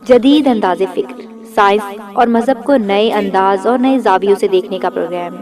جدید انداز فکر، سائنس اور مذہب کو نئے انداز اور نئے زاویوں سے دیکھنے کا پروگرام۔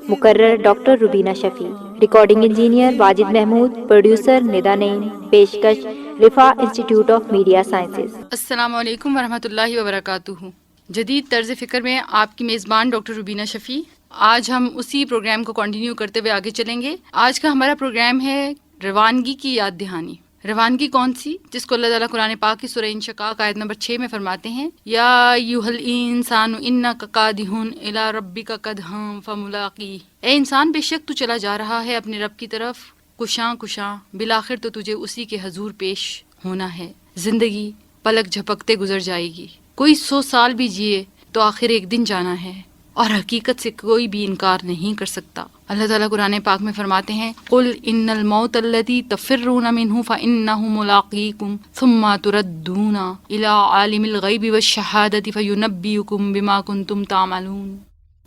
مقرر doctor Rubina Shafi, recording engineer Wajid Mahmood, producer Nida Naeem, پیشکش Riphah institute of media sciences. السلام علیکم ورحمۃ اللہ وبرکاتہ۔ جدید طرز فکر میں آپ کی میزبان ڈاکٹر روبینہ شفیع۔ آج ہم اسی پروگرام کو کنٹینیو کرتے ہوئے آگے چلیں گے۔ آج کا ہمارا پروگرام ہے روانگی کی یاد دہانی۔ روانگی کون سی؟ جس کو اللہ تعالیٰ قرآن پاک کی سورہ انشقاق آیت نمبر 6 میں فرماتے ہیں، یا ایھا الانسان انک قادح الی ربک قدحا فملاقیہ۔ اے انسان، بے شک تو چلا جا رہا ہے اپنے رب کی طرف کشاں کشاں، بالآخر تو تجھے اسی کے حضور پیش ہونا ہے۔ زندگی پلک جھپکتے گزر جائے گی، کوئی 100 سال بھی جیے تو آخر ایک دن جانا ہے، اور حقیقت سے کوئی بھی انکار نہیں کر سکتا۔ اللہ تعالیٰ قرآن پاک میں فرماتے ہیں، قل ان الموت الذی تفرون منہ فانہ ملاقیکم ثم تردون الی عالم الغیب والشہادۃ فینبئکم بما کنتم تعملون۔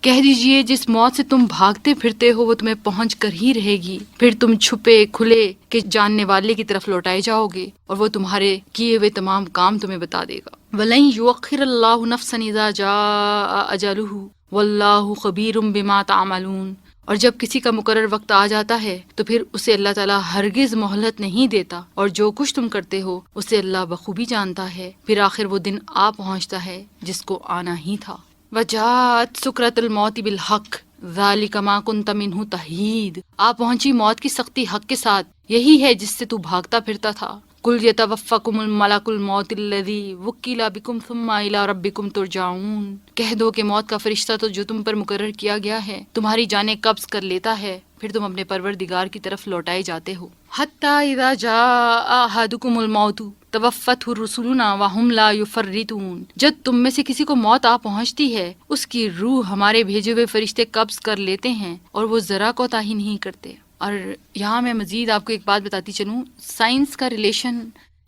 کہہ دیجئے، جس موت سے تم بھاگتے پھرتے ہو وہ تمہیں پہنچ کر ہی رہے گی، پھر تم چھپے کھلے کے جاننے والے کی طرف لوٹائے جاؤ گے، اور وہ تمہارے کیے ہوئے تمام کام تمہیں بتا دے گا۔ وَلَن يُؤَخِّرَ اللَّهُ نَفْسًا إِذَا جَاءَ أَجَلُهُ وَاللَّهُ خَبِيرٌ بِمَا تَعْمَلُونَ۔ اور جب کسی کا مقرر وقت آ جاتا ہے تو پھر اسے اللہ تعالیٰ ہرگز مہلت نہیں دیتا، اور جو کچھ تم کرتے ہو اسے اللہ بخوبی جانتا ہے۔ پھر آخر وہ دن آ پہنچتا ہے جس کو آنا ہی تھا۔ وَجَاءَتْ سُكْرَةُ الْمَوْتِ بِالْحَقِّ ذَلِكَ مَا كُنْتَ مِنْهُ تَحِيدُ۔ آ پہنچی موت کی سختی حق کے ساتھ، یہی ہے جس سے تو بھاگتا پھرتا تھا۔ قُلْ يَتَوَفَّاكُمُ الْمَلَكُ الْمَوْتِ الَّذِي وُكِّلَ بِكُمْ ثُمَّ إِلَىٰ رَبِّكُمْ تُرْجَعُونَ۔ کہہ دو کہ موت کا فرشتہ تو جو تم پر مقرر کیا گیا ہے تمہاری جانیں قبض کر لیتا ہے، پھر تم اپنے پروردگار کی طرف لوٹائے جاتے ہو۔ حَتَّىٰ إِذَا جَاءَ أَحَدُكُمُ الْمَوْتُ تَوَفَّتْهُ رُسُلُنَا وَهُمْ لَا يُفَرِّطُونَ۔ جب تم میں سے کسی کو موت آ پہنچتی ہے، اس کی روح ہمارے بھیجے ہوئے فرشتے قبض کر لیتے ہیں، اور وہ ذرا کوتاہی نہیں کرتے۔ اور یہاں میں مزید آپ کو ایک بات بتاتی چلوں، سائنس کا ریلیشن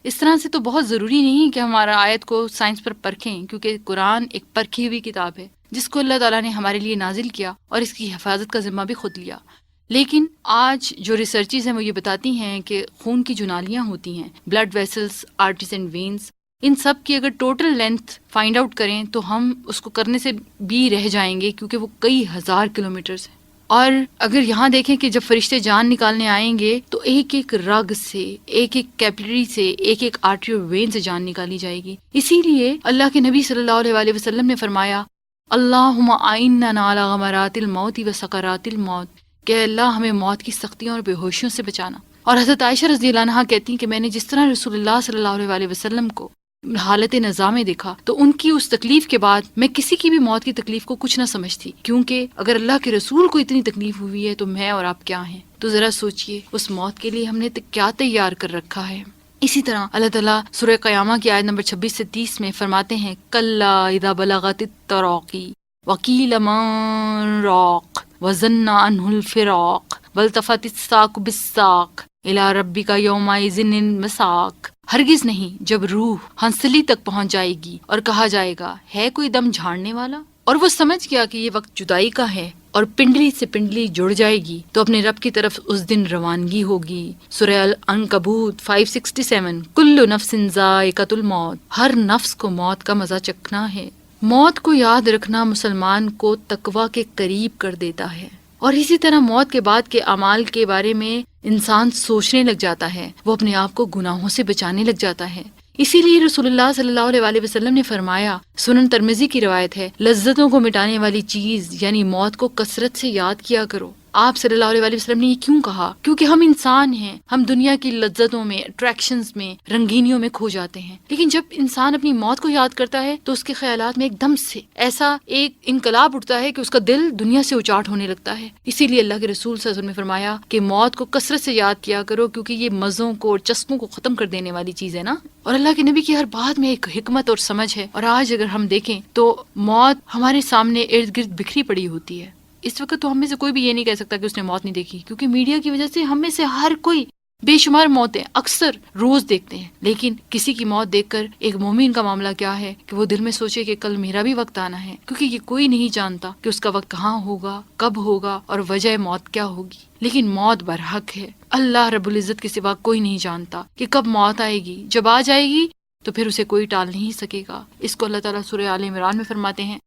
اس طرح سے تو بہت ضروری نہیں کہ ہمارا آیت کو سائنس پر پرکھیں، کیونکہ قرآن ایک پرکھی ہوئی کتاب ہے جس کو اللہ تعالیٰ نے ہمارے لیے نازل کیا، اور اس کی حفاظت کا ذمہ بھی خود لیا۔ لیکن آج جو ریسرچز ہیں وہ یہ بتاتی ہیں کہ خون کی جو نالیاں ہوتی ہیں، blood vessels, arteries and veins, ان سب کی اگر ٹوٹل لینتھ فائنڈ آؤٹ کریں تو ہم اس کو کرنے سے بھی رہ جائیں گے، کیونکہ وہ کئی ہزار کلومیٹرز ہیں۔ اور اگر یہاں دیکھیں کہ جب فرشتے جان نکالنے آئیں گے تو ایک ایک رگ سے، ایک ایک کیپلری سے، ایک ایک آرٹری اور وین سے جان نکالی جائے گی۔ اسی لیے اللہ کے نبی صلی اللہ علیہ وسلم نے فرمایا، اللہم اعننا علی غمرات الموت و سکرات الموت، کہ اللہ ہمیں موت کی سختیوں اور بے ہوشیوں سے بچانا۔ اور حضرت عائشہ رضی اللہ عنہا کہتی ہیں کہ میں نے جس طرح رسول اللہ صلی اللہ علیہ وسلم کو حالت نزا میں دیکھا تو ان کی اس تکلیف کے بعد میں کسی کی بھی موت کی تکلیف کو کچھ نہ سمجھتی، کیونکہ اگر اللہ کے رسول کو اتنی تکلیف ہوئی ہے تو میں اور آپ کیا ہیں؟ تو ذرا سوچئے اس موت کے لیے ہم نے کیا تیار کر رکھا ہے۔ اسی طرح اللہ تعالیٰ سورہ قیامہ کی آیت نمبر 26 سے 30 میں فرماتے ہیں، کلا اذا بلغت التراقی وقیل من راق وظن عنہ الفراق والتفت الساق بالساق الی ربک یومئذ المساق۔ ہرگز نہیں، جب روح ہنسلی تک پہنچ جائے گی اور کہا جائے گا ہے کوئی دم جھاڑنے والا، اور وہ سمجھ گیا کہ یہ وقت جدائی کا ہے، اور پنڈلی سے پنڈلی جڑ جائے گی، تو اپنے رب کی طرف اس دن روانگی ہوگی۔ سورہ العنکبوت 567، کل نفس ذائقۃ الموت، ہر نفس کو موت کا مزہ چکھنا ہے۔ موت کو یاد رکھنا مسلمان کو تقویٰ کے قریب کر دیتا ہے، اور اسی طرح موت کے بعد کے اعمال کے بارے میں انسان سوچنے لگ جاتا ہے، وہ اپنے آپ کو گناہوں سے بچانے لگ جاتا ہے۔ اسی لیے رسول اللہ صلی اللہ علیہ وسلم نے فرمایا، سنن ترمذی کی روایت ہے، لذتوں کو مٹانے والی چیز یعنی موت کو کثرت سے یاد کیا کرو۔ آپ صلی اللہ علیہ وسلم نے یہ کیوں کہا؟ کیونکہ ہم انسان ہیں، ہم دنیا کی لذتوں میں، اٹریکشنز میں، رنگینیوں میں کھو جاتے ہیں، لیکن جب انسان اپنی موت کو یاد کرتا ہے تو اس کے خیالات میں ایک دم سے ایسا ایک انقلاب اٹھتا ہے کہ اس کا دل دنیا سے اچاٹ ہونے لگتا ہے۔ اسی لیے اللہ کے رسول صلی اللہ علیہ وسلم نے فرمایا کہ موت کو کثرت سے یاد کیا کرو، کیونکہ یہ مزوں کو اور چسکوں کو ختم کر دینے والی چیز ہے نا۔ اور اللہ کے نبی کی ہر بات میں ایک حکمت اور سمجھ ہے، اور آج اگر ہم دیکھیں تو موت ہمارے سامنے ارد گرد بکھری پڑی ہوتی ہے۔ اس وقت تو ہم میں سے کوئی بھی یہ نہیں کہہ سکتا کہ اس نے موت نہیں دیکھی، کیونکہ میڈیا کی وجہ سے ہم میں سے ہر کوئی بے شمار موتیں اکثر روز دیکھتے ہیں، لیکن کسی کی موت دیکھ کر ایک مومن کا معاملہ کیا ہے کہ وہ دل میں سوچے کہ کل میرا بھی وقت آنا ہے، کیونکہ یہ کوئی نہیں جانتا کہ اس کا وقت کہاں ہوگا، کب ہوگا، اور وجہ موت کیا ہوگی۔ لیکن موت برحق ہے، اللہ رب العزت کے سوا کوئی نہیں جانتا کہ کب موت آئے گی۔ جب آ جائے گی تو پھر اسے کوئی ٹال نہیں سکے گا۔ اس کو اللہ تعالیٰ سورہ آل عمران میں فرماتے ہیں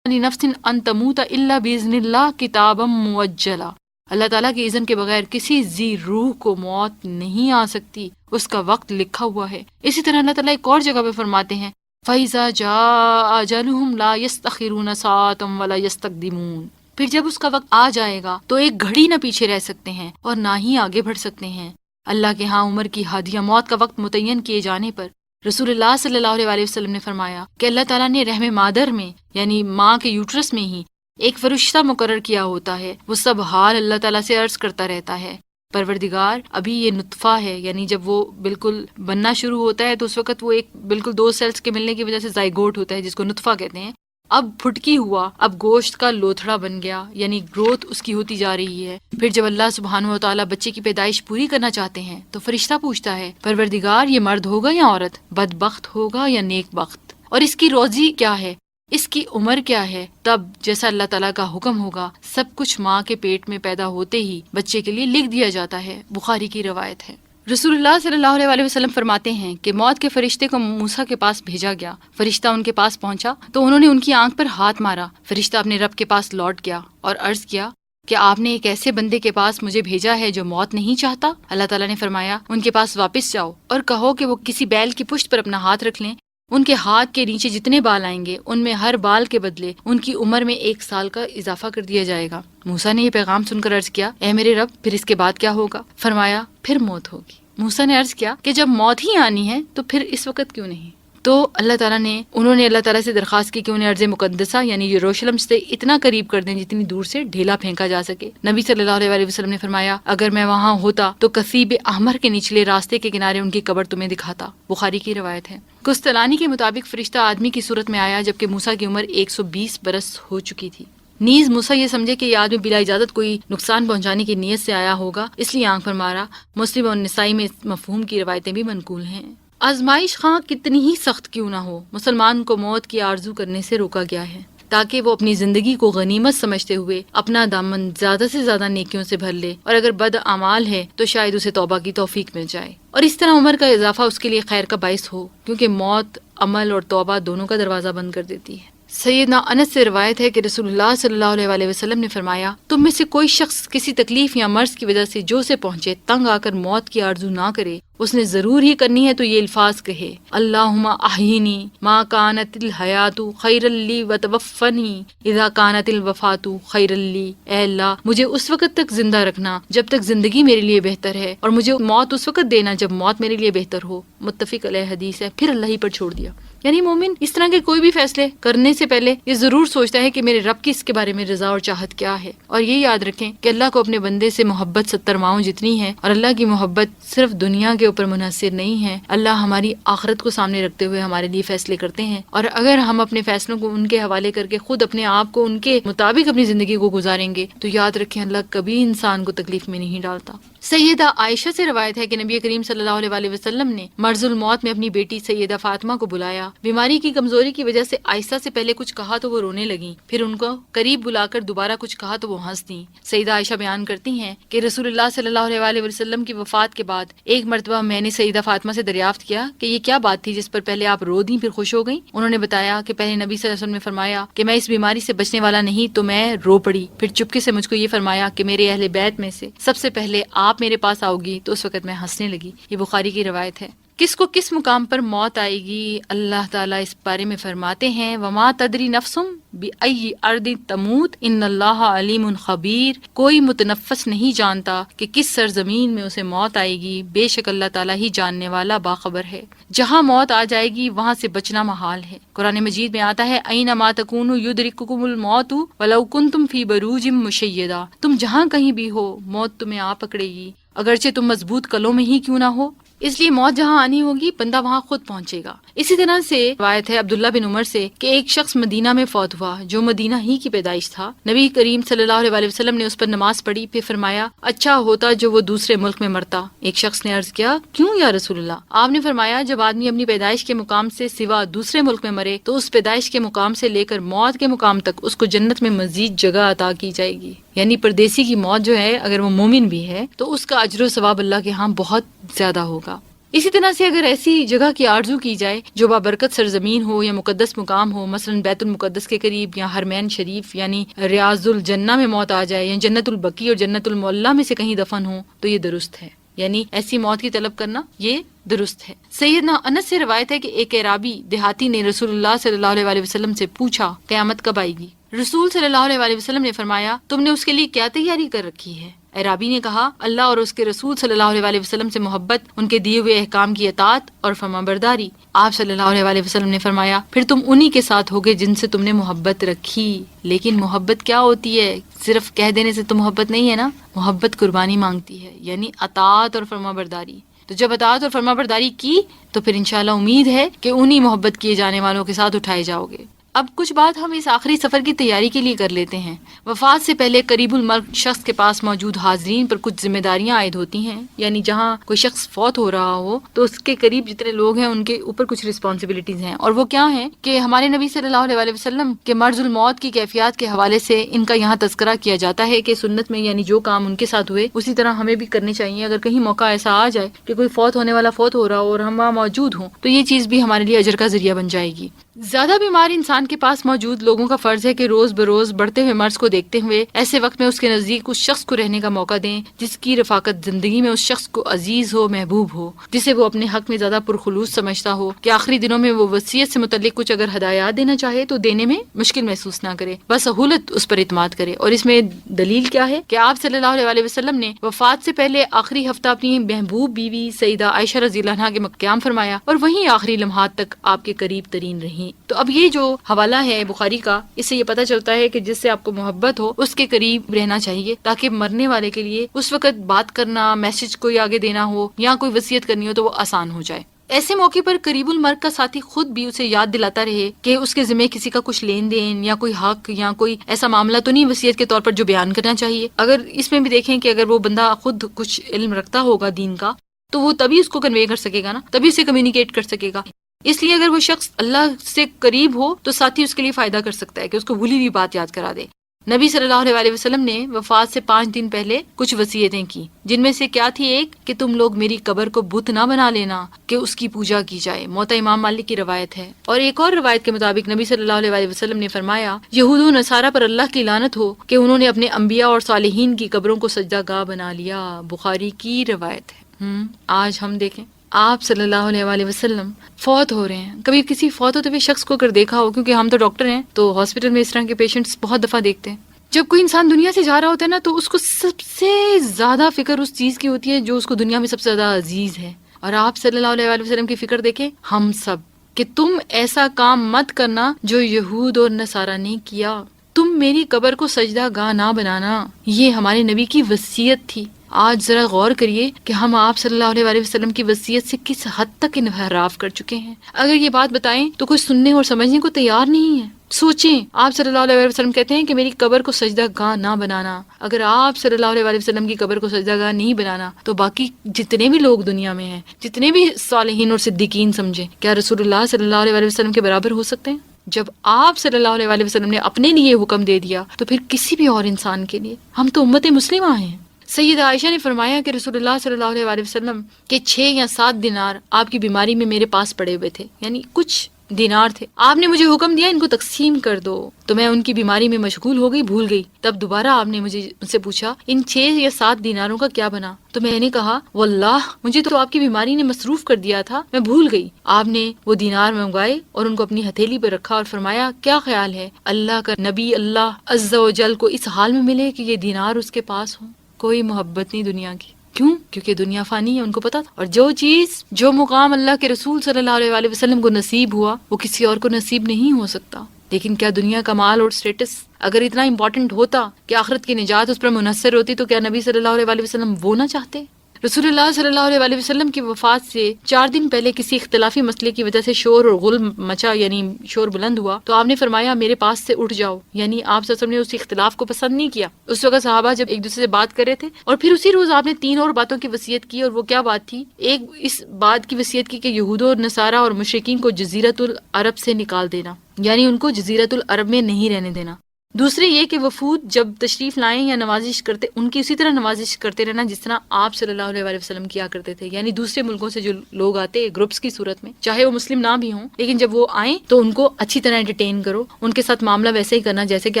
لنفس ان تموت الا باذن اللہ کتابا مؤجلا، اللہ تعالیٰ کے اذن کے بغیر کسی ذی روح کو موت نہیں آ سکتی، اس کا وقت لکھا ہوا ہے۔ اسی طرح اللہ تعالیٰ ایک اور جگہ پہ فرماتے ہیں فَإِذَا جَاءَ أَجَلُهُمْ لَا يَسْتَأْخِرُونَ سَاعَةً وَلَا يَسْتَقْدِمُونَ، پھر جب اس کا وقت آ جائے گا تو ایک گھڑی نہ پیچھے رہ سکتے ہیں اور نہ ہی آگے بڑھ سکتے ہیں۔ اللہ کے ہاں عمر کی حد یا موت کا وقت متعین کیے جانے پر رسول اللہ صلی اللہ علیہ وسلم نے فرمایا کہ اللہ تعالیٰ نے رحم مادر میں یعنی ماں کے یوٹرس میں ہی ایک فرشتہ مقرر کیا ہوتا ہے، وہ سب حال اللہ تعالیٰ سے عرض کرتا رہتا ہے پروردگار ابھی یہ نطفہ ہے، یعنی جب وہ بالکل بننا شروع ہوتا ہے تو اس وقت وہ ایک بالکل 2 سیلز کے ملنے کی وجہ سے زائگوٹ ہوتا ہے جس کو نطفہ کہتے ہیں، اب پھٹکی ہوا، اب گوشت کا لوتھڑا بن گیا، یعنی گروتھ اس کی ہوتی جا رہی ہے۔ پھر جب اللہ سبحانہ و تعالیٰ بچے کی پیدائش پوری کرنا چاہتے ہیں تو فرشتہ پوچھتا ہے پروردگار یہ مرد ہوگا یا عورت، بدبخت ہوگا یا نیک بخت، اور اس کی روزی کیا ہے، اس کی عمر کیا ہے؟ تب جیسا اللہ تعالیٰ کا حکم ہوگا سب کچھ ماں کے پیٹ میں پیدا ہوتے ہی بچے کے لیے لکھ دیا جاتا ہے۔ بخاری کی روایت ہے۔ رسول اللہ صلی اللہ علیہ وسلم فرماتے ہیں کہ موت کے فرشتے کو موسیٰ کے پاس بھیجا گیا، فرشتہ ان کے پاس پہنچا تو انہوں نے ان کی آنکھ پر ہاتھ مارا، فرشتہ اپنے رب کے پاس لوٹ گیا اور عرض کیا کہ آپ نے ایک ایسے بندے کے پاس مجھے بھیجا ہے جو موت نہیں چاہتا؟ اللہ تعالیٰ نے فرمایا ان کے پاس واپس جاؤ اور کہو کہ وہ کسی بیل کی پشت پر اپنا ہاتھ رکھ لیں، ان کے ہاتھ کے نیچے جتنے بال آئیں گے ان میں ہر بال کے بدلے ان کی عمر میں 1 سال کا اضافہ کر دیا جائے گا۔ موسیٰ نے یہ پیغام سن کر عرض کیا اے میرے رب پھر اس کے بعد کیا ہوگا؟ فرمایا پھر موت ہوگی۔ موسیٰ نے عرض کیا کہ جب موت ہی آنی ہے تو پھر اس وقت کیوں نہیں؟ تو انہوں نے اللہ تعالیٰ سے درخواست کی کہ انہیں ارض مقدسہ یعنی یروشلم سے اتنا قریب کر دیں جتنی دور سے ڈھیلا پھینکا جا سکے۔ نبی صلی اللہ علیہ وسلم نے فرمایا اگر میں وہاں ہوتا تو کثیب احمر کے نچلے راستے کے کنارے ان کی قبر تمہیں دکھاتا۔ بخاری کی روایت ہے۔ کستلانی کے مطابق فرشتہ آدمی کی صورت میں آیا جبکہ موسیٰ کی عمر 120 برس ہو چکی تھی۔ نیز موسیٰ یہ سمجھے کہ یہ آدمی بلا اجازت کوئی نقصان پہنچانے کی نیت سے آیا ہوگا، اس لیے آنکھ پر مارا۔ مسلم اور نسائی میں اس مفہوم کی روایتیں بھی منقول ہیں۔ آزمائش خواہ کتنی ہی سخت کیوں نہ ہو، مسلمان کو موت کی آرزو کرنے سے روکا گیا ہے تاکہ وہ اپنی زندگی کو غنیمت سمجھتے ہوئے اپنا دامن زیادہ سے زیادہ نیکیوں سے بھر لے، اور اگر بد اعمال ہے تو شاید اسے توبہ کی توفیق مل جائے، اور اس طرح عمر کا اضافہ اس کے لیے خیر کا باعث ہو، کیونکہ موت عمل اور توبہ دونوں کا دروازہ بند کر دیتی ہے۔ سیدنا انس سے روایت ہے کہ رسول اللہ صلی اللہ علیہ وسلم نے فرمایا تم میں سے کوئی شخص کسی تکلیف یا مرض کی وجہ سے جو سے پہنچے تنگ آ کر موت کی آرزو نہ کرے، اس نے ضرور ہی کرنی ہے تو یہ الفاظ کہے اللہم احینی ما کانت الحیات خیر لی وتوفنی اذا کانت الوفات خیر لی، اے اللہ مجھے اس وقت تک زندہ رکھنا جب تک زندگی میرے لیے بہتر ہے، اور مجھے موت اس وقت دینا جب موت میرے لیے بہتر ہو۔ متفق علیہ حدیث ہے۔ پھر اللہ ہی پر چھوڑ دیا۔ یعنی مومن اس طرح کے کوئی بھی فیصلے کرنے سے پہلے یہ ضرور سوچتا ہے کہ میرے رب کی اس کے بارے میں رضا اور چاہت کیا ہے، اور یہ یاد رکھیں کہ اللہ کو اپنے بندے سے محبت 70 ماؤں جتنی ہے، اور اللہ کی محبت صرف دنیا کے اوپر منحصر نہیں ہے، اللہ ہماری آخرت کو سامنے رکھتے ہوئے ہمارے لیے فیصلے کرتے ہیں، اور اگر ہم اپنے فیصلوں کو ان کے حوالے کر کے خود اپنے آپ کو ان کے مطابق اپنی زندگی کو گزاریں گے تو یاد رکھیں اللہ کبھی انسان کو تکلیف میں نہیں ڈالتا۔ سیدہ عائشہ سے روایت ہے کہ نبی کریم صلی اللہ علیہ وسلم نے مرض الموت میں اپنی بیٹی سیدہ فاطمہ کو بلایا، بیماری کی کمزوری کی وجہ سے آہستہ سے پہلے کچھ کہا تو وہ رونے لگیں، پھر ان کو قریب بلا کر دوبارہ کچھ کہا تو وہ ہنس دیں۔ سیدہ عائشہ بیان کرتی ہیں کہ رسول اللہ صلی اللہ علیہ وسلم کی وفات کے بعد ایک مرتبہ میں نے سیدہ فاطمہ سے دریافت کیا کہ یہ کیا بات تھی جس پر پہلے آپ رو دیں پھر خوش ہو گئیں؟ انہوں نے بتایا کہ پہلے نبی صلی اللہ علیہ وسلم نے فرمایا کہ میں اس بیماری سے بچنے والا نہیں تو میں رو پڑی، پھر چپکے سے مجھ کو یہ فرمایا کہ میرے اہل بیت میں سے سب سے پہلے آپ میرے پاس آؤ گی، تو اس وقت میں ہنسنے لگی۔ یہ بخاری کی روایت ہے۔ کس کو کس مقام پر موت آئے گی اللہ تعالیٰ اس بارے میں فرماتے ہیں وما تدری نفسم بأی ارض تموت ان اللہ علیم خبیر، کوئی متنفس نہیں جانتا کہ کس سرزمین میں اسے موت آئے گی، بے شک اللہ تعالیٰ ہی جاننے والا باخبر ہے۔ جہاں موت آ جائے گی وہاں سے بچنا محال ہے۔ قرآن مجید میں آتا ہے اینما تکونوا یدرککم الموت ولو کنتم فی بروج مشیدہ، تم جہاں کہیں بھی ہو موت تمہیں آ پکڑے گی اگرچہ تم مضبوط قلعوں میں ہی کیوں نہ ہو، اس لیے موت جہاں آنی ہوگی بندہ وہاں خود پہنچے گا۔ اسی طرح سے روایت ہے عبداللہ بن عمر سے کہ ایک شخص مدینہ میں فوت ہوا جو مدینہ ہی کی پیدائش تھا، نبی کریم صلی اللہ علیہ وسلم نے اس پر نماز پڑھی، پھر فرمایا اچھا ہوتا جو وہ دوسرے ملک میں مرتا۔ ایک شخص نے عرض کیا کیوں یا رسول اللہ؟ آپ نے فرمایا جب آدمی اپنی پیدائش کے مقام سے سوا دوسرے ملک میں مرے تو اس پیدائش کے مقام سے لے کر موت کے مقام تک اس کو جنت میں مزید جگہ عطا کی جائے گی۔ یعنی پردیسی کی موت جو ہے اگر وہ مومن بھی ہے تو اس کا اجر و ثواب اللہ کے ہاں بہت زیادہ ہوگا۔ اسی طرح سے اگر ایسی جگہ کی آرزو کی جائے جو بابرکت سرزمین ہو یا مقدس مقام ہو، مثلا بیت المقدس کے قریب یا حرمین شریف یعنی ریاض الجنہ میں موت آ جائے، یا جنت البقیع اور جنت المعلا میں سے کہیں دفن ہو، تو یہ درست ہے، یعنی ایسی موت کی طلب کرنا یہ درست ہے۔ سیدنا انس سے روایت ہے کہ ایک اعرابی دیہاتی نے رسول اللہ صلی اللہ علیہ وسلم سے پوچھا قیامت کب آئے گی؟ رسول صلی اللہ علیہ وسلم نے فرمایا تم نے اس کے لیے کیا تیاری کر رکھی ہے؟ اعرابی نے کہا اللہ اور اس کے رسول صلی اللہ علیہ وسلم سے محبت، ان کے دیے ہوئے احکام کی اطاعت اور فرمانبرداری۔ آپ صلی اللہ علیہ وسلم نے فرمایا پھر تم انہی کے ساتھ ہوگے جن سے تم نے محبت رکھی۔ لیکن محبت کیا ہوتی ہے؟ صرف کہہ دینے سے تو محبت نہیں ہے نا، محبت قربانی مانگتی ہے، یعنی اطاعت اور فرمانبرداری۔ تو جب اطاعت اور فرمانبرداری کی تو پھر انشاءاللہ امید ہے کہ انہی محبت کیے جانے والوں کے ساتھ اٹھائے جاؤ گے۔ اب کچھ بات ہم اس آخری سفر کی تیاری کے لیے کر لیتے ہیں۔ وفات سے پہلے قریب المرگ شخص کے پاس موجود حاضرین پر کچھ ذمہ داریاں عائد ہوتی ہیں، یعنی جہاں کوئی شخص فوت ہو رہا ہو تو اس کے قریب جتنے لوگ ہیں ان کے اوپر کچھ رسپانسبلٹیز ہیں، اور وہ کیا ہیں کہ ہمارے نبی صلی اللہ علیہ وسلم کے مرض الموت کی کیفیات کے حوالے سے ان کا یہاں تذکرہ کیا جاتا ہے کہ سنت میں یعنی جو کام ان کے ساتھ ہوئے اسی طرح ہمیں بھی کرنے چاہیے۔ اگر کہیں موقع ایسا آ جائے کہ کوئی فوت ہونے والا فوت ہو رہا ہو اور ہم وہاں موجود ہوں تو یہ چیز بھی ہمارے لیے اجر کا ذریعہ بن جائے گی۔ زیادہ بیمار انسان کے پاس موجود لوگوں کا فرض ہے کہ روز بروز بڑھتے ہوئے مرض کو دیکھتے ہوئے ایسے وقت میں اس کے نزدیک اس شخص کو رہنے کا موقع دیں جس کی رفاقت زندگی میں اس شخص کو عزیز ہو، محبوب ہو، جسے وہ اپنے حق میں زیادہ پرخلوص سمجھتا ہو، کہ آخری دنوں میں وہ وصیت سے متعلق کچھ اگر ہدایات دینا چاہے تو دینے میں مشکل محسوس نہ کرے، بس سہولت اس پر اعتماد کرے۔ اور اس میں دلیل کیا ہے کہ آپ صلی اللہ علیہ وسلم نے وفات سے پہلے آخری ہفتہ اپنی محبوب بیوی سیدہ عائشہ رضی اللہ عنہا کے قیام فرمایا اور وہیں آخری لمحات تک آپ کے قریب ترین رہیں۔ تو اب یہ جو حوالہ ہے بخاری کا، اس سے یہ پتہ چلتا ہے کہ جس سے آپ کو محبت ہو اس کے قریب رہنا چاہیے تاکہ مرنے والے کے لیے اس وقت بات کرنا، میسج کوئی آگے دینا ہو یا کوئی وصیت کرنی ہو تو وہ آسان ہو جائے۔ ایسے موقع پر قریب المرگ کا ساتھی خود بھی اسے یاد دلاتا رہے کہ اس کے ذمہ کسی کا کچھ لین دین یا کوئی حق یا کوئی ایسا معاملہ تو نہیں وصیت کے طور پر جو بیان کرنا چاہیے۔ اگر اس میں بھی دیکھیں کہ اگر وہ بندہ خود کچھ علم رکھتا ہوگا دین کا تو وہ تبھی اس کو کنوے کر سکے گا نا، تبھی اسے کمیونیکیٹ کر سکے گا۔ اس لیے اگر وہ شخص اللہ سے قریب ہو تو ساتھی اس کے لیے فائدہ کر سکتا ہے کہ اس کو بھولی ہوئی بات یاد کرا دے۔ نبی صلی اللہ علیہ وسلم نے وفات سے 5 دن پہلے کچھ وصیتیں کی، جن میں سے کیا تھی ایک کہ تم لوگ میری قبر کو بت نہ بنا لینا کہ اس کی پوجا کی جائے، موطا امام مالک کی روایت ہے۔ اور ایک اور روایت کے مطابق نبی صلی اللہ علیہ وسلم نے فرمایا یہود و نصارہ پر اللہ کی لعنت ہو کہ انہوں نے اپنے انبیاء اور صالحین کی قبروں کو سجدہ گاہ بنا لیا، بخاری کی روایت ہے۔ آج ہم دیکھیں آپ صلی اللہ علیہ وسلم فوت ہو رہے ہیں۔ کبھی کسی فوت ہوتے ہوئے شخص کو اگر دیکھا ہو، کیونکہ ہم تو ڈاکٹر ہیں تو ہاسپٹل میں اس طرح کے پیشنٹس بہت دفعہ دیکھتے ہیں، جب کوئی انسان دنیا سے جا رہا ہوتا ہے نا تو اس کو سب سے زیادہ فکر اس چیز کی ہوتی ہے جو اس کو دنیا میں سب سے زیادہ عزیز ہے۔ اور آپ صلی اللہ علیہ وسلم کی فکر دیکھیں ہم سب، کہ تم ایسا کام مت کرنا جو یہود اور نصارہ نے کیا، تم میری قبر کو سجدہ گاہ نہ بنانا۔ یہ ہمارے نبی کی وصیت تھی۔ آج ذرا غور کریے کہ ہم آپ صلی اللہ علیہ وسلم کی وصیت سے کس حد تک انحراف کر چکے ہیں۔ اگر یہ بات بتائیں تو کوئی سننے اور سمجھنے کو تیار نہیں ہے۔ سوچیں، آپ صلی اللہ علیہ وسلم کہتے ہیں کہ میری قبر کو سجدہ گاہ نہ بنانا۔ اگر آپ صلی اللہ علیہ وسلم کی قبر کو سجدہ گاہ نہیں بنانا تو باقی جتنے بھی لوگ دنیا میں ہیں، جتنے بھی صالحین اور صدیقین سمجھیں، کیا رسول اللہ صلی اللہ علیہ وسلم کے برابر ہو سکتے ہیں؟ جب آپ صلی اللہ علیہ وسلم نے اپنے لیے حکم دے دیا تو پھر کسی بھی اور انسان کے لیے؟ ہم تو امت مسلمہ ہیں۔ سیدہ عائشہ نے فرمایا کہ رسول اللہ صلی اللہ علیہ وسلم کے 6 یا 7 دینار آپ کی بیماری میں میرے پاس پڑے ہوئے تھے، یعنی کچھ دینار تھے۔ آپ نے مجھے حکم دیا ان کو تقسیم کر دو، تو میں ان کی بیماری میں مشغول ہو گئی، بھول گئی۔ تب دوبارہ آپ نے مجھ سے پوچھا ان 6 یا 7 دیناروں کا کیا بنا؟ تو میں نے کہا واللہ مجھے تو آپ کی بیماری نے مصروف کر دیا تھا، میں بھول گئی۔ آپ نے وہ دینار منگوائے اور ان کو اپنی ہتھیلی پر رکھا اور فرمایا کیا خیال ہے اللہ کا نبی اللہ عز و جل کو اس حال میں ملے کہ یہ دینار اس کے پاس ہوں؟ کوئی محبت نہیں دنیا کی۔ کیوں؟ کیونکہ دنیا فانی ہے، ان کو پتا تھا۔ اور جو چیز، جو مقام اللہ کے رسول صلی اللہ علیہ وسلم کو نصیب ہوا وہ کسی اور کو نصیب نہیں ہو سکتا۔ لیکن کیا دنیا کا مال اور سٹیٹس اگر اتنا امپورٹنٹ ہوتا کہ آخرت کی نجات اس پر منحصر ہوتی تو کیا نبی صلی اللہ علیہ وسلم وہ نہ چاہتے؟ رسول اللہ صلی اللہ علیہ وسلم کی وفات سے 4 دن پہلے کسی اختلافی مسئلے کی وجہ سے شور اور غل مچا، یعنی شور بلند ہوا، تو آپ نے فرمایا میرے پاس سے اٹھ جاؤ، یعنی آپ صلی اللہ علیہ وسلم نے اس اختلاف کو پسند نہیں کیا۔ اس وقت صحابہ جب ایک دوسرے سے بات کر رہے تھے، اور پھر اسی روز آپ نے 3 اور باتوں کی وصیت کی، اور وہ کیا بات تھی؟ ایک اس بات کی وصیت کی کہ یہود اور نصارہ اور مشرکین کو جزیرۃ العرب سے نکال دینا، یعنی ان کو جزیرۃ العرب میں نہیں رہنے دینا۔ دوسرے یہ کہ وفود جب تشریف لائیں یا نوازش کرتے ان کی اسی طرح نوازش کرتے رہنا جس طرح آپ صلی اللہ علیہ وآلہ وسلم کیا کرتے تھے. یعنی دوسرے ملکوں سے جو لوگ آتے گروپس کی صورت میں، چاہے وہ مسلم نہ بھی ہوں، لیکن جب وہ آئیں تو ان کو اچھی طرح انٹرٹین کرو، ان کے ساتھ معاملہ ویسے ہی کرنا جیسے کہ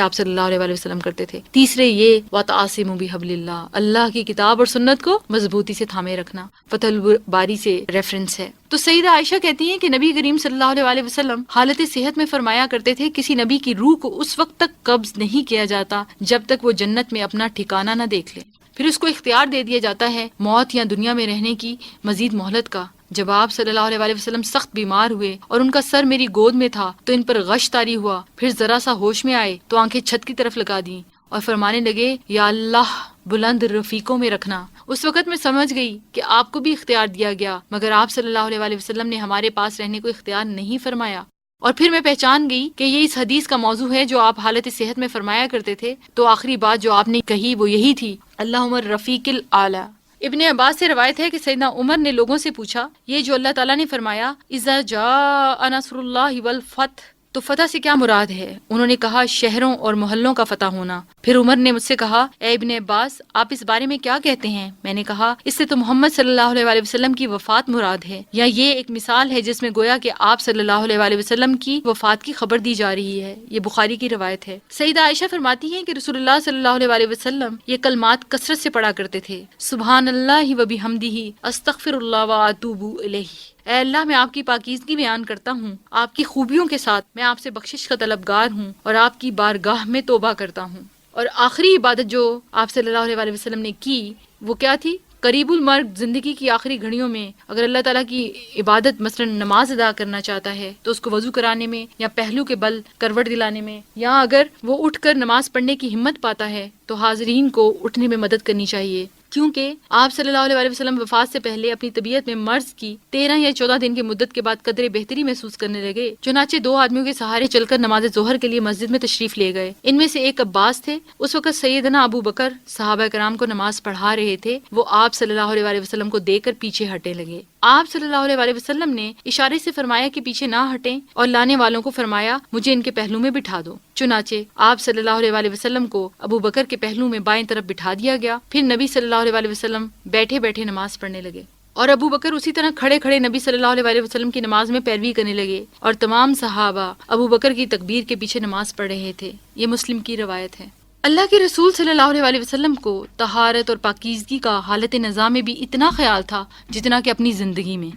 آپ صلی اللہ علیہ وآلہ وسلم کرتے تھے. تیسرے یہ وَتَعْصِمُوا بِحَبْلِ اللَّهِ، اللہ کی کتاب اور سنت کو مضبوطی سے تھامے رکھنا. فتح الباری سے ریفرنس ہے. تو سیدہ عائشہ کہتی ہیں کہ نبی کریم صلی اللہ علیہ وآلہ وسلم حالت صحت میں فرمایا کرتے تھے کسی نبی کی روح کو اس وقت تک قبض نہیں کیا جاتا جب تک وہ جنت میں اپنا ٹھکانہ نہ دیکھ لے. پھر اس کو اختیار دے دیا جاتا ہے موت یا دنیا میں رہنے کی مزید مہلت کا. جب آپ صلی اللہ علیہ وآلہ وسلم سخت بیمار ہوئے اور ان کا سر میری گود میں تھا تو ان پر غش طاری ہوا. پھر ذرا سا ہوش میں آئے تو آنکھیں چھت کی طرف لگا دیں اور فرمانے لگے یا اللہ بلند رفیقوں میں رکھنا. اس وقت میں سمجھ گئی کہ آپ کو بھی اختیار دیا گیا مگر آپ صلی اللہ علیہ وآلہ وسلم نے ہمارے پاس رہنے کو اختیار نہیں فرمایا. اور پھر میں پہچان گئی کہ یہ اس حدیث کا موضوع ہے جو آپ حالت صحت میں فرمایا کرتے تھے. تو آخری بات جو آپ نے کہی وہ یہی تھی اللہم الرفیق الاعلی. ابن عباس سے روایت ہے کہ سیدنا عمر نے لوگوں سے پوچھا یہ جو اللہ تعالیٰ نے فرمایا اذا جاء نصر اللہ والفتح، تو فتح سے کیا مراد ہے؟ انہوں نے کہا شہروں اور محلوں کا فتح ہونا. پھر عمر نے مجھ سے کہا اے ابن عباس آپ اس بارے میں کیا کہتے ہیں؟ میں نے کہا اس سے تو محمد صلی اللہ علیہ وآلہ وسلم کی وفات مراد ہے، یا یہ ایک مثال ہے جس میں گویا کہ آپ صلی اللہ علیہ وآلہ وسلم کی وفات کی خبر دی جا رہی ہے. یہ بخاری کی روایت ہے. سیدہ عائشہ فرماتی ہیں کہ رسول اللہ صلی اللہ علیہ وآلہ وسلم یہ کلمات کثرت سے پڑھا کرتے تھے سبحان اللہ و بحمدہ استغفر اللہ و اتوب الیہ. اے اللہ میں آپ کی پاکیزگی بیان کرتا ہوں، آپ کی خوبیوں کے ساتھ میں آپ سے بخشش کا طلبگار ہوں اور آپ کی بارگاہ میں توبہ کرتا ہوں. اور آخری عبادت جو آپ صلی اللہ علیہ وآلہ وسلم نے کی وہ کیا تھی؟ قریب المرگ زندگی کی آخری گھڑیوں میں اگر اللہ تعالیٰ کی عبادت مثلا نماز ادا کرنا چاہتا ہے تو اس کو وضو کرانے میں یا پہلو کے بل کروٹ دلانے میں، یا اگر وہ اٹھ کر نماز پڑھنے کی ہمت پاتا ہے تو حاضرین کو اٹھنے میں مدد کرنی چاہیے. کیونکہ آپ صلی اللہ علیہ وسلم وفات سے پہلے اپنی طبیعت میں مرض کی 13 یا 14 دن کی مدت کے بعد قدرے بہتری محسوس کرنے لگے. چنانچہ 2 آدمیوں کے سہارے چل کر نماز ظہر کے لیے مسجد میں تشریف لے گئے. ان میں سے ایک عباس تھے. اس وقت سیدنا ابو بکر صحابہ کرام کو نماز پڑھا رہے تھے. وہ آپ صلی اللہ علیہ وسلم کو دیکھ کر پیچھے ہٹنے لگے. آپ صلی اللہ علیہ وسلم نے اشارے سے فرمایا کہ پیچھے نہ ہٹیں اور لانے والوں کو فرمایا مجھے ان کے پہلو میں بٹھا دو. چنانچہ آپ صلی اللہ علیہ وسلم کو ابو بکر کے پہلو میں بائیں طرف بٹھا دیا گیا. پھر نبی صلی اللہ علیہ وسلم بیٹھے بیٹھے نماز پڑھنے لگے اور ابو بکر اسی طرح کھڑے کھڑے نبی صلی اللہ علیہ وسلم کی نماز میں پیروی کرنے لگے اور تمام صحابہ ابو بکر کی تکبیر کے پیچھے نماز پڑھ رہے تھے. یہ مسلم کی روایت ہے. اللہ کے رسول صلی اللہ علیہ وسلم کو طہارت اور پاکیزگی کا حالت نظام میں بھی اتنا خیال تھا جتنا کہ اپنی زندگی میں.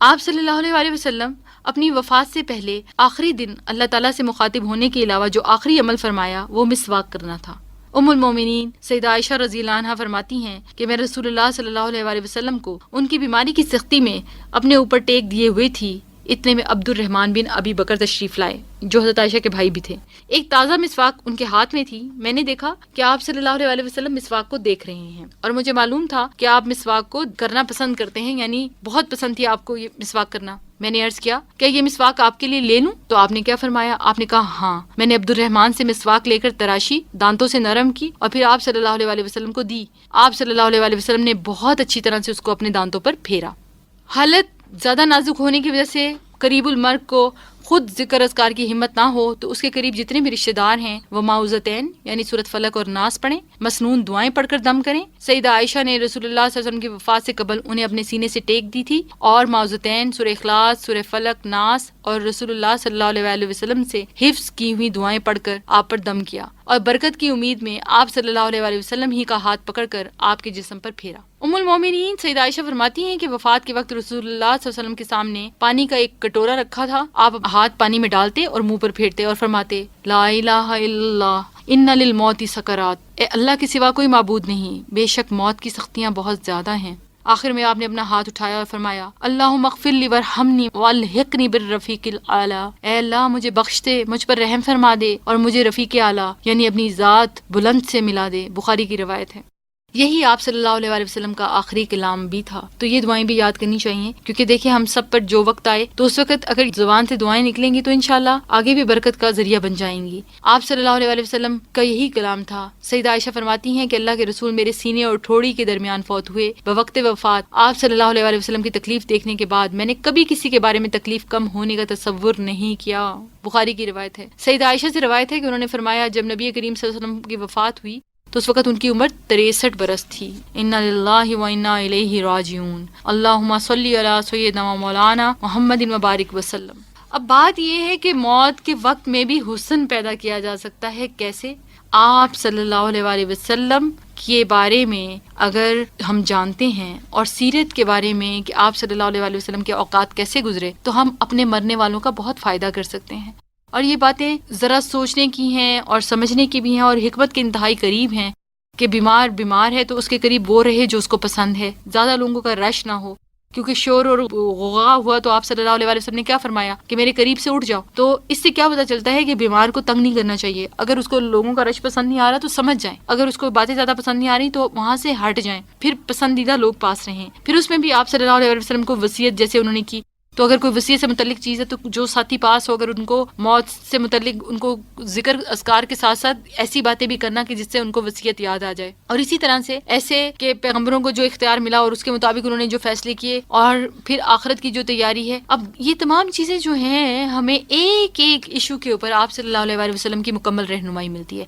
آپ صلی اللہ علیہ وسلم اپنی وفات سے پہلے آخری دن اللہ تعالیٰ سے مخاطب ہونے کے علاوہ جو آخری عمل فرمایا وہ مسواک کرنا تھا. ام المومنین سیدہ عائشہ رضی اللہ عنہا فرماتی ہیں کہ میں رسول اللہ صلی اللہ علیہ وسلم کو ان کی بیماری کی سختی میں اپنے اوپر ٹیک دیے ہوئے تھی. اتنے میں عبد الرحمن بن ابی بکر تشریف لائے جو حضرت عائشہ کے بھائی بھی تھے. ایک تازہ مسواک ان کے ہاتھ میں تھی. میں نے دیکھا کہ آپ صلی اللہ علیہ وسلم مسواک کو دیکھ رہے ہیں اور مجھے معلوم تھا کہ آپ مسواک کو کرنا پسند کرتے ہیں، یعنی بہت پسند تھی آپ کو یہ مسواک کرنا. میں نے عرض کیا کہ یہ مسواک آپ کے لیے لے لوں؟ تو آپ نے کیا فرمایا؟ آپ نے کہا ہاں. میں نے عبد الرحمن سے مسواک لے کر تراشی، دانتوں سے نرم کی اور پھر آپ صلی اللہ علیہ وسلم کو دی. آپ صلی اللہ علیہ وسلم نے بہت اچھی طرح سے اس کو اپنے دانتوں پر پھیرا. حالت زیادہ نازک ہونے کی وجہ سے قریب المرگ کو خود ذکر اذکار کی ہمت نہ ہو تو اس کے قریب جتنے بھی رشتہ دار ہیں وہ معوذتین یعنی سورۃ فلق اور ناس پڑھیں، مسنون دعائیں پڑھ کر دم کریں. سیدہ عائشہ نے رسول اللہ صلی اللہ علیہ وسلم کی وفات سے قبل انہیں اپنے سینے سے ٹیک دی تھی اور معوذتین، سورہ اخلاص، سورہ فلق، ناس اور رسول اللہ صلی اللہ علیہ وسلم سے حفظ کی ہوئی دعائیں پڑھ کر آپ پر دم کیا اور برکت کی امید میں آپ صلی اللہ علیہ وسلم ہی کا ہاتھ پکڑ کر آپ کے جسم پر پھیرا. ام المومنین سیدہ عائشہ فرماتی ہیں کہ وفات کے وقت رسول اللہ صلی اللہ علیہ وسلم کے سامنے پانی کا ایک کٹورا رکھا تھا. آپ ہاتھ پانی میں ڈالتے اور منہ پر پھیرتے اور فرماتے لا الہ الا اللہ ان للموت سکرات. اے اللہ کے سوا کوئی معبود نہیں، بے شک موت کی سختیاں بہت زیادہ ہیں. آخر میں آپ نے اپنا ہاتھ اٹھایا اور فرمایا اللہم اغفر لی ورحمنی والحقنی بالرفیق الاعلی. اے اللہ مجھے بخش دے، مجھ پر رحم فرما دے اور مجھے رفیق اعلیٰ یعنی اپنی ذات بلند سے ملا دے. بخاری کی روایت ہے. یہی آپ صلی اللہ علیہ وآلہ وسلم کا آخری کلام بھی تھا. تو یہ دعائیں بھی یاد کرنی چاہیے، کیونکہ دیکھیں ہم سب پر جو وقت آئے تو اس وقت اگر زبان سے دعائیں نکلیں گی تو انشاءاللہ آگے بھی برکت کا ذریعہ بن جائیں گی. آپ صلی اللہ علیہ وآلہ وسلم کا یہی کلام تھا. سیدہ عائشہ فرماتی ہیں کہ اللہ کے رسول میرے سینے اور ٹھوڑی کے درمیان فوت ہوئے. بوقت وفات آپ صلی اللہ علیہ وآلہ وسلم کی تکلیف دیکھنے کے بعد میں نے کبھی کسی کے بارے میں تکلیف کم ہونے کا تصور نہیں کیا. بخاری کی روایت ہے. سیدہ عائشہ سے روایت ہے کہ انہوں نے فرمایا جب نبی کریم صلی اللہ علیہ وسلم کی وفات ہوئی تو اس وقت ان کی عمر 63 برس تھی. انا للہ و انا الیہ راجعون. اللہم صلی علی سیدنا و مولانا محمد وبارک وسلم. اب بات یہ ہے کہ موت کے وقت میں بھی حسن پیدا کیا جا سکتا ہے. کیسے؟ آپ صلی اللہ علیہ وآلہ وسلم کے بارے میں اگر ہم جانتے ہیں اور سیرت کے بارے میں کہ آپ صلی اللہ علیہ وآلہ وسلم کے اوقات کیسے گزرے تو ہم اپنے مرنے والوں کا بہت فائدہ کر سکتے ہیں. اور یہ باتیں ذرا سوچنے کی ہیں اور سمجھنے کی بھی ہیں اور حکمت کے انتہائی قریب ہیں کہ بیمار ہے تو اس کے قریب وہ رہے جو اس کو پسند ہے. زیادہ لوگوں کا رش نہ ہو، کیونکہ شور اور غوغا ہوا تو آپ صلی اللہ علیہ وسلم نے کیا فرمایا کہ میرے قریب سے اٹھ جاؤ. تو اس سے کیا پتہ چلتا ہے کہ بیمار کو تنگ نہیں کرنا چاہیے. اگر اس کو لوگوں کا رش پسند نہیں آ رہا تو سمجھ جائیں، اگر اس کو باتیں زیادہ پسند نہیں آ رہی تو وہاں سے ہٹ جائیں، پھر پسندیدہ لوگ پاس رہیں. پھر اس میں بھی آپ صلی اللہ علیہ وسلم کو وصیت جیسے انہوں نے کی، تو اگر کوئی وصیت سے متعلق چیز ہے تو جو ساتھی پاس ہو اگر ان کو موت سے متعلق ان کو ذکر اذکار کے ساتھ ساتھ ایسی باتیں بھی کرنا کہ جس سے ان کو وصیت یاد آ جائے. اور اسی طرح سے ایسے کہ پیغمبروں کو جو اختیار ملا اور اس کے مطابق انہوں نے جو فیصلے کیے اور پھر آخرت کی جو تیاری ہے. اب یہ تمام چیزیں جو ہیں ہمیں ایک ایک ایشو کے اوپر آپ صلی اللہ علیہ وسلم کی مکمل رہنمائی ملتی ہے.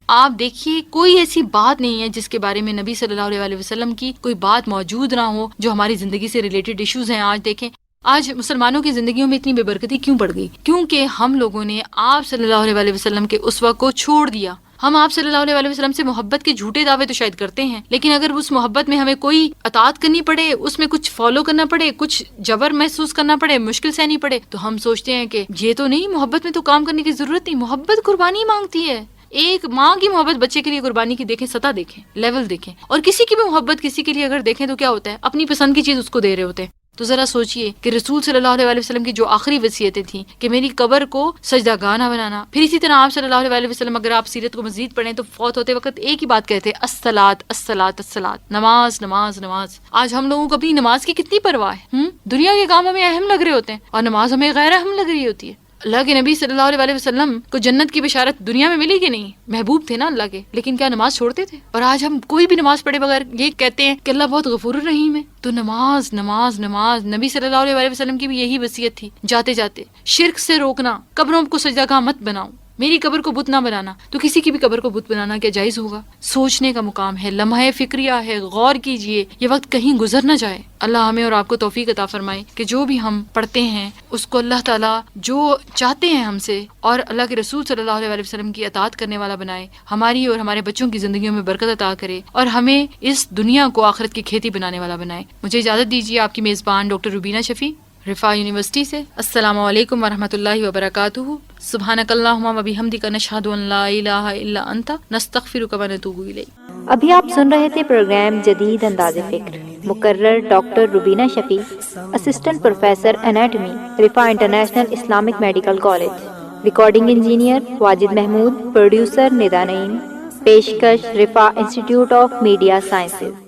آپ دیکھیے کوئی ایسی بات نہیں ہے جس کے بارے میں نبی صلی اللہ علیہ وسلم کی کوئی بات موجود نہ ہو جو ہماری زندگی سے ریلیٹڈ ایشوز ہیں. آج دیکھیں آج مسلمانوں کی زندگیوں میں اتنی بے برکتی کیوں پڑ گئی؟ کیونکہ ہم لوگوں نے آپ صلی اللہ علیہ وسلم کے اسوہ کو چھوڑ دیا. ہم آپ صلی اللہ علیہ وسلم سے محبت کے جھوٹے دعوے تو شاید کرتے ہیں، لیکن اگر اس محبت میں ہمیں کوئی اطاعت کرنی پڑے، اس میں کچھ فالو کرنا پڑے، کچھ جبر محسوس کرنا پڑے، مشکل سہنی پڑے، تو ہم سوچتے ہیں کہ یہ تو نہیں، محبت میں تو کام کرنے کی ضرورت نہیں. محبت قربانی مانگتی ہے. ایک ماں کی محبت بچے کے لیے قربانی کی دیکھیں، سطح دیکھیں، لیول دیکھیں. اور کسی کی بھی محبت کسی کے لیے اگر دیکھیں تو کیا ہوتا ہے؟ اپنی پسند کی چیز اس کو دے رہے ہوتے ہیں. تو ذرا سوچئے کہ رسول صلی اللہ علیہ وسلم کی جو آخری وصیتیں تھیں کہ میری قبر کو سجدہ گاہ نہ بنانا. پھر اسی طرح آپ صلی اللہ علیہ وسلم اگر آپ سیرت کو مزید پڑھیں تو فوت ہوتے وقت ایک ہی بات کہتے ہیں، الصلاۃ الصلاۃ الصلاۃ، نماز نماز نماز. آج ہم لوگوں کو اپنی نماز کی کتنی پرواہ ہے. دنیا کے کام ہمیں اہم لگ رہے ہوتے ہیں اور نماز ہمیں غیر اہم لگ رہی ہوتی ہے. اللہ کے نبی صلی اللہ علیہ وسلم کو جنت کی بشارت دنیا میں ملی کہ نہیں؟ محبوب تھے نا اللہ کے، لیکن کیا نماز چھوڑتے تھے؟ اور آج ہم کوئی بھی نماز پڑھے بغیر یہ کہتے ہیں کہ اللہ بہت غفور الرحیم ہے. تو نماز نماز نماز. نبی صلی اللہ علیہ وسلم کی بھی یہی وصیت تھی، جاتے جاتے شرک سے روکنا، قبروں کو سجدہ گاہ مت بناؤ، میری قبر کو بت نہ بنانا. تو کسی کی بھی قبر کو بت بنانا کیا جائز ہوگا؟ سوچنے کا مقام ہے، لمحہ فکریہ ہے، غور کیجئے، یہ وقت کہیں گزر نہ جائے. اللہ ہمیں اور آپ کو توفیق عطا فرمائے کہ جو بھی ہم پڑھتے ہیں اس کو اللہ تعالیٰ جو چاہتے ہیں ہم سے اور اللہ کے رسول صلی اللہ علیہ وسلم کی اطاعت کرنے والا بنائے، ہماری اور ہمارے بچوں کی زندگیوں میں برکت عطا کرے اور ہمیں اس دنیا کو آخرت کی کھیتی بنانے والا بنائے. مجھے اجازت دیجیے، آپ کی میزبان ڈاکٹر روبینہ شفیع، رفاع یونیورسٹی سے. السلام علیکم ورحمۃ اللہ وبرکاتہ. سبحانک اللہم و بحمدک، نشہد ان لا الہ الا انت، نستغفرک و نتوب الیک. ابھی آپ سن رہے تھے پروگرام جدید انداز فکر. مقرر doctor Rubina Shafi, assistant professor anatomy, Riphah international Islamic medical college. Recording engineer Wajid Mahmood. Producer Nida Naeem. پیشکش Riphah institute of media sciences.